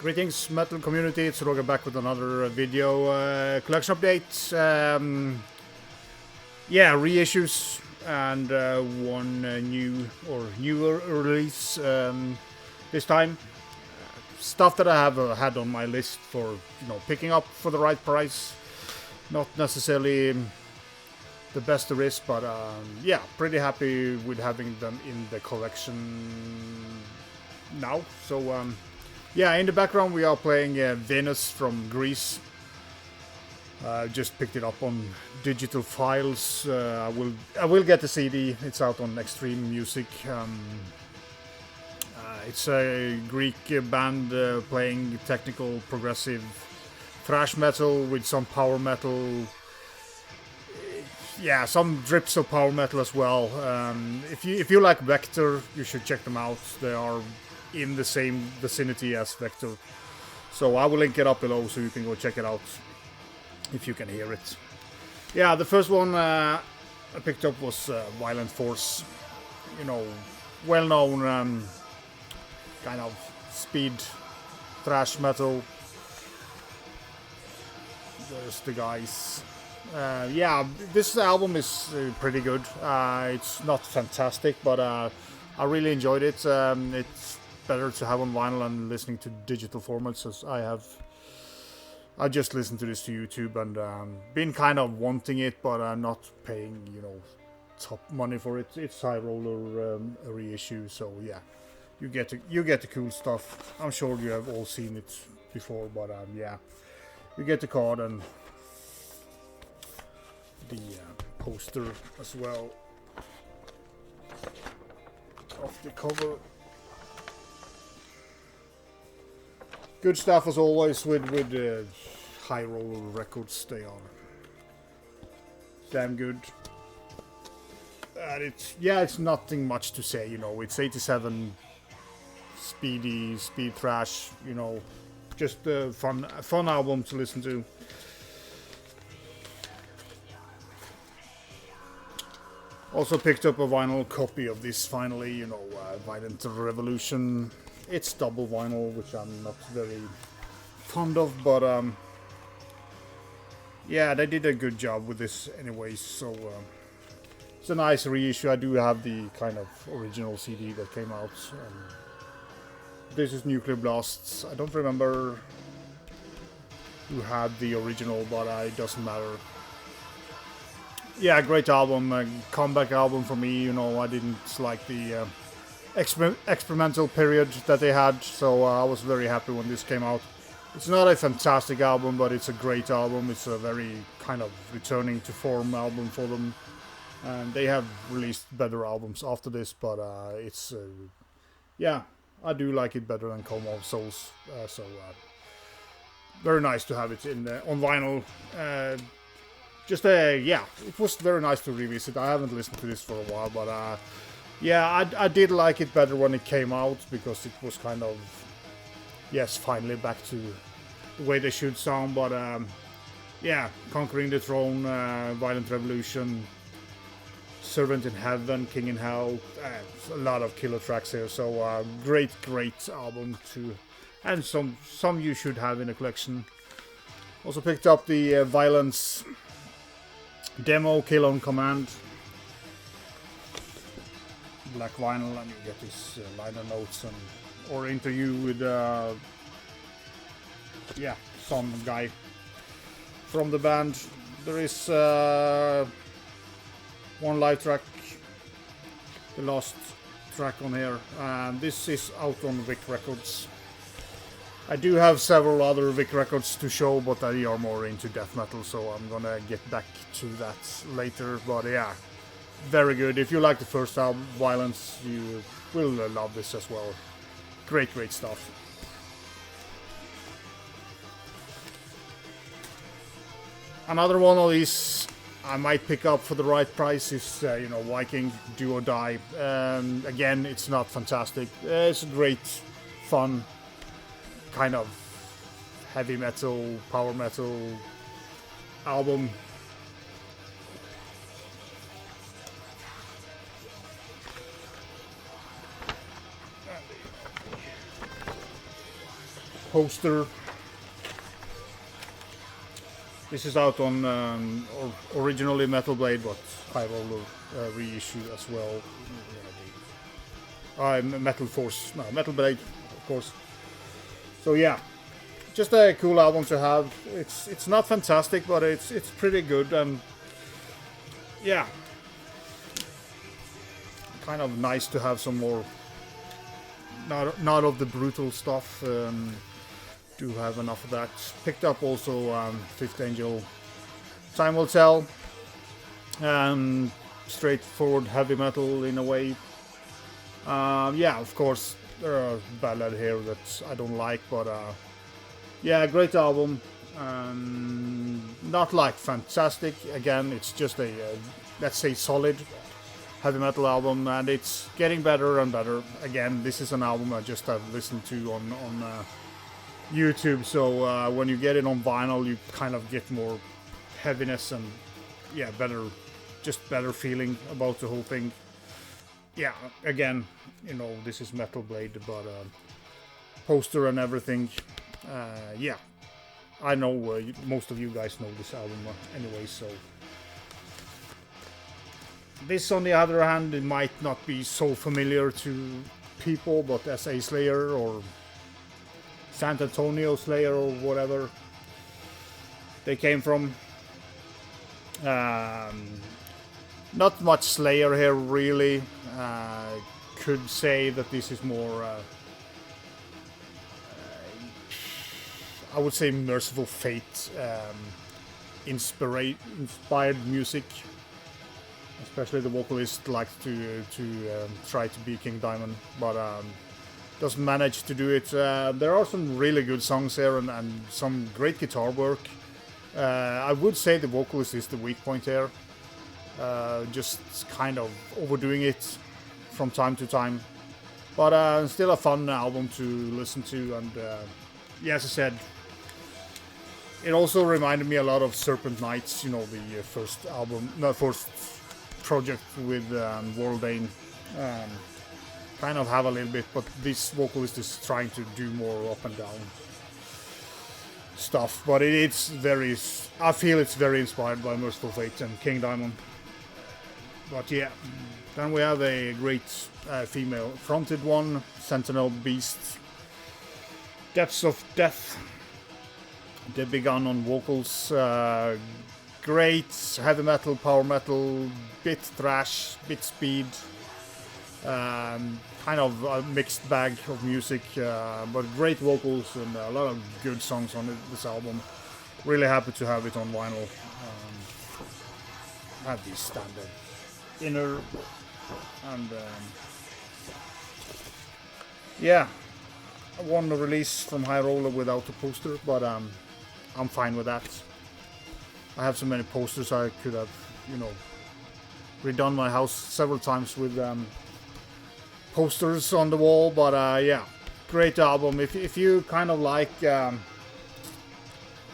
Greetings, metal community. It's Roger back with another video collection update. Yeah, reissues and one newer release this time. Stuff that I have had on my list for picking up for the right price. Not necessarily the best there is, but yeah, pretty happy with having them in the collection now. So yeah, in the background we are playing Venus from Greece. Just picked it up on digital files. I will get the CD. It's out on Extreme Music. It's a Greek band playing technical progressive thrash metal with some power metal. Yeah, some drips of power metal as well. If you like Vector, you should check them out. They are in the same vicinity as Vector. So I will link it up below so you can go check it out if you can hear it. Yeah, the first one I picked up was Violent Force. Well-known kind of speed thrash metal. There's the guys. Yeah, this album is pretty good. It's not fantastic, but I really enjoyed it. It's better to have on vinyl and listening to digital formats, as I just listened to this to YouTube and been kind of wanting it, but not paying top money for it. It's High Roller reissue, so yeah, you get the cool stuff. I'm sure you have all seen it before, but yeah, you get the card and the poster as well of the cover. Good stuff as always with High Roller Records. They are damn good. And it's nothing much to say. It's 87 speed thrash. Just a fun album to listen to. Also picked up a vinyl copy of this finally. Violent Revolution. It's double vinyl, which I'm not very fond of, but yeah, they did a good job with this anyways, so it's a nice reissue. I do have the kind of original CD that came out. This is Nuclear Blasts. I don't remember who had the original, but it doesn't matter. Yeah, great album, a comeback album for me. I didn't like the experimental period that they had, so I was very happy when this came out. It's not a fantastic album, but it's a great album. It's a very kind of returning to form album for them, and they have released better albums after this, but it's yeah, I do like it better than Coma of Souls, so very nice to have it on vinyl. Yeah, it was very nice to revisit. I haven't listened to this for a while, but yeah, I did like it better when it came out, because it was kind of, yes, finally back to the way they should sound. But yeah, Conquering the Throne, Violent Revolution, Servant in Heaven, King in Hell, a lot of killer tracks here. So great album too, and some you should have in a collection. Also picked up the Vio-lence demo, Kill on Command. Black vinyl, and you get this liner notes or interview with yeah, some guy from the band. There is one live track, the last track on here, and this is out on Vic Records. I do have several other Vic records to show, but they are more into death metal, so I'm gonna get back to that later. But yeah, very good. If you like the first album, Vio-lence, you will love this as well. Great stuff. Another one of these I might pick up for the right price is, Viking Do or Die. Again, it's not fantastic. It's a great, fun, kind of heavy metal, power metal album. poster. This is out on originally Metal Blade, but High Roller reissue as well. Metal Force, no, Metal Blade, of course. So yeah, just a cool album to have. It's not fantastic, but it's pretty good, and yeah, kind of nice to have some more. Not of the brutal stuff. Do have enough of that. Picked up also Fifth Angel. Time Will Tell. Straightforward heavy metal in a way. Yeah, of course there are ballad here that I don't like, but yeah, great album. Not like fantastic. Again, it's just a let's say solid heavy metal album, and it's getting better and better. Again, this is an album I just have listened to on YouTube, so when you get it on vinyl, you kind of get more heaviness and yeah, better feeling about the whole thing. Yeah, again, you know, this is Metal Blade, but poster and everything. Yeah, I know most of you guys know this album anyway, so. This, on the other hand, it might not be so familiar to people, but SA Slayer or San Antonio Slayer or whatever they came from. Not much Slayer here, really. Could say that this is more, I would say, Merciful Fate inspired music. Especially the vocalist likes to try to be King Diamond, but doesn't manage to do it. There are some really good songs here and some great guitar work. I would say the vocalist is the weak point here. Just kind of overdoing it from time to time. But still a fun album to listen to, and yeah, as I said, it also reminded me a lot of Serpent Knights, you know, the first project with Worldane. Kind of have a little bit, but this vocalist is trying to do more up and down stuff. But it's very, I feel it's very inspired by Merciful Fate and King Diamond. But yeah, then we have a great female fronted one, Sentinel Beast. Depths of Death. They begun on vocals. Great heavy metal, power metal, bit thrash, bit speed, kind of a mixed bag of music, but great vocals and a lot of good songs on this album. Really happy to have it on vinyl. Have these standard inner, and yeah, I won the release from High Roller without the poster, but I'm fine with that. I have so many posters, I could have, you know, redone my house several times with posters on the wall. But yeah, great album. If you kind of like, I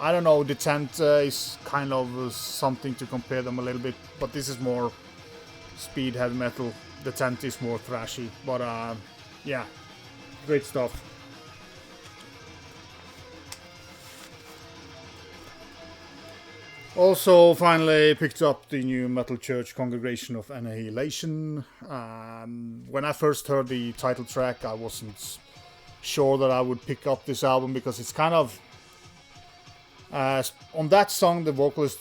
don't know, the Tent is kind of something to compare them a little bit, but this is more speed heavy metal. The Tent is more thrashy, but yeah, great stuff. Also, finally picked up the new Metal Church Congregation of Annihilation. When I first heard the title track, I wasn't sure that I would pick up this album because it's kind of... on that song, the vocalist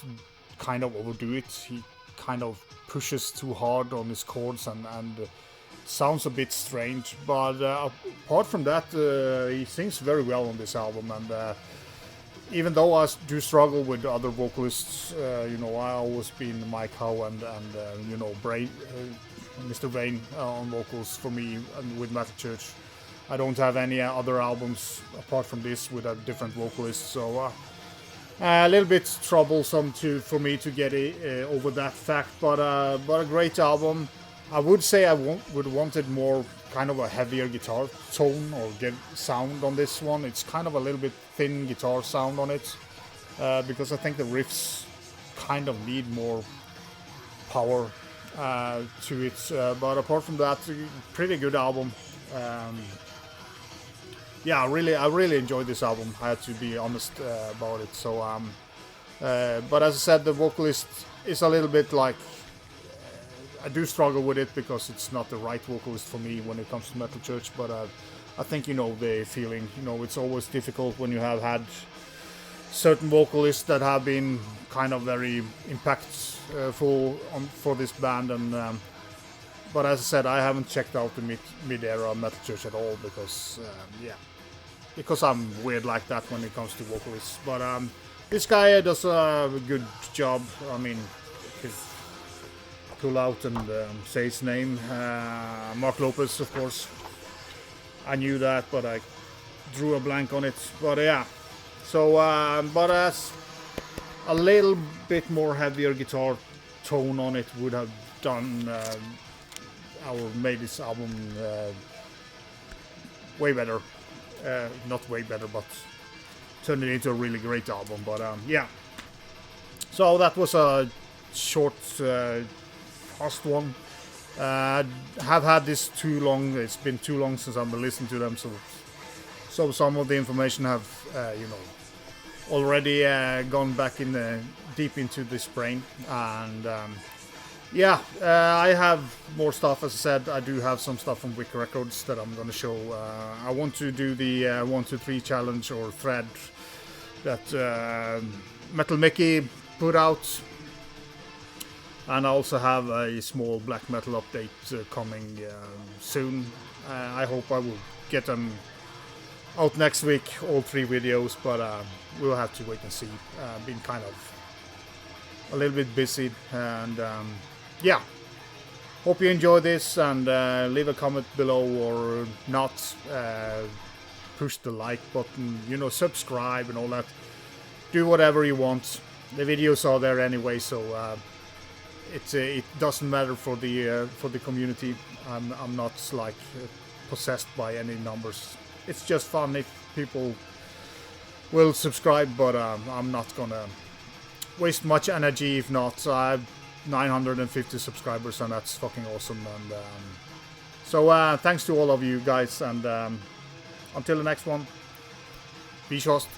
kind of overdo it. He kind of pushes too hard on his chords and sounds a bit strange. But apart from that, he sings very well on this album, and even though I do struggle with other vocalists, you know, I always been Mike Howe and you know, Mr. Vane on vocals for me, and with Metal Church. I don't have any other albums apart from this with a different vocalist, so a little bit troublesome for me to get over that fact. But a great album. I would say I would wanted more kind of a heavier guitar tone or sound on this one. It's kind of a little bit thin guitar sound on it, because I think the riffs kind of need more power to it. But apart from that, pretty good album. yeah, I really enjoyed this album. I had to be honest about it. So but as I said, the vocalist is a little bit like, I do struggle with it because it's not the right vocalist for me when it comes to Metal Church. But I think you know the feeling. You know, it's always difficult when you have had certain vocalists that have been kind of very impactful for this band. And but as I said, I haven't checked out the mid-era Metal Church at all because because I'm weird like that when it comes to vocalists. But this guy does a good job. I mean, pull out and say his name. Mark Lopez, of course. I knew that, but I drew a blank on it. But yeah, so but as a little bit more heavier guitar tone on it would have done made this album way better. Not way better, but turned it into a really great album. But yeah, so that was a short fast one. Have had this too long. It's been too long since I've been listening to them, so some of the information have you know, already gone back in deep into this brain. And yeah, I have more stuff. As I said, I do have some stuff from Wick Records that I'm gonna show. I want to do the 1, 2, 3 challenge or thread that Metal Mickey put out. And I also have a small black metal update coming soon. I hope I will get them out next week, all 3 videos, but we'll have to wait and see. Been kind of a little bit busy, and yeah. Hope you enjoy this, and leave a comment below or not. Push the like button, you know, subscribe and all that. Do whatever you want. The videos are there anyway, so it doesn't matter for the community. I'm not like possessed by any numbers. It's just fun if people will subscribe, but I'm not gonna waste much energy if not. I have 950 subscribers, and that's fucking awesome. And so thanks to all of you guys, and until the next one, be shost.